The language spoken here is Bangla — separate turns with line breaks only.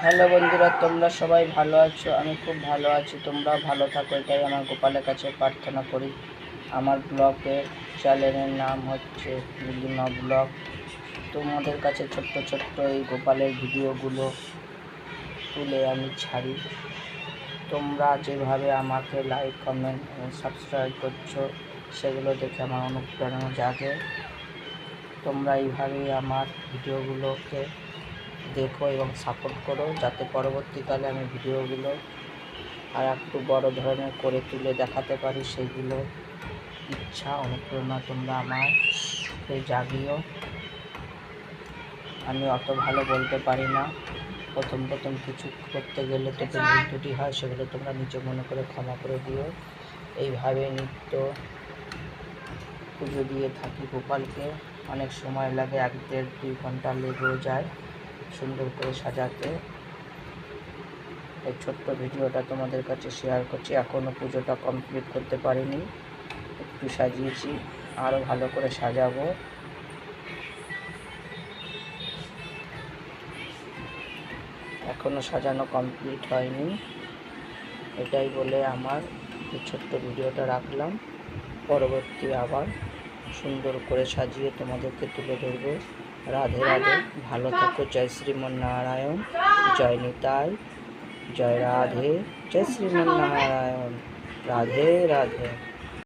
হ্যালো বন্ধুরা, তোমরা সবাই ভালো আছো? আমি খুব ভালো আছি, তোমরাও ভালো থাকো, এটাই আমার গোপালের কাছে প্রার্থনা করি। আমার ব্লগের চ্যানেলের নাম হচ্ছে নীলিমা ব্লগ। তোমাদের কাছে ছোট্ট ছোট্ট এই গোপালের ভিডিওগুলো তুলে আমি ছাড়ি। তোমরা যেভাবে আমাকে লাইক, কমেন্ট এবং সাবস্ক্রাইব করছো, সেগুলো দেখে আমার অনুপ্রেরণা জাগে। তোমরা এইভাবেই আমার ভিডিওগুলোকে দেখো এবং সাপোর্ট করো, যাতে পরবর্তীকালে আমি ভিডিওগুলো আর একটু বড় ধরনের করে তুলে দেখাতে পারি। সেইগুলো ইচ্ছা, অনুপ্রেরণা তোমরা আমাকে জাগিও। আমি অত ভালো বলতে পারি না, প্রথম কিছু করতে গেলে তো ভুল ত্রুটি হয়, সেগুলো তোমরা নিচে মনে করে ক্ষমা করে দিও। এইভাবে নিত্য পুজো দিয়ে থাকি গোপালকে। অনেক সময় লাগে, 1-1.5-2 ঘন্টা লেগেও যায় সুন্দর করে সাজাতে। এই ছোট্ট ভিডিওটা তোমাদের কাছে শেয়ার করছি। এখনও পুজোটা কমপ্লিট করতে পারিনি, একটু সাজিয়েছি, আরও ভালো করে সাজাবো। এখনও সাজানো কমপ্লিট হয়নি, এটাই বলে আমার এই ছোট্ট ভিডিওটা রাখলাম। পরবর্তী আবার সুন্দর করে সাজিয়ে তোমাদেরকে তুলে ধরবো। রাধে রাধে, ভালো থাকো। জয় শ্রীমন্নারায়ণ, জয় নিতাই, জয় রাধে, জয় শ্রীমন্নারায়ণ, রাধে রাধে।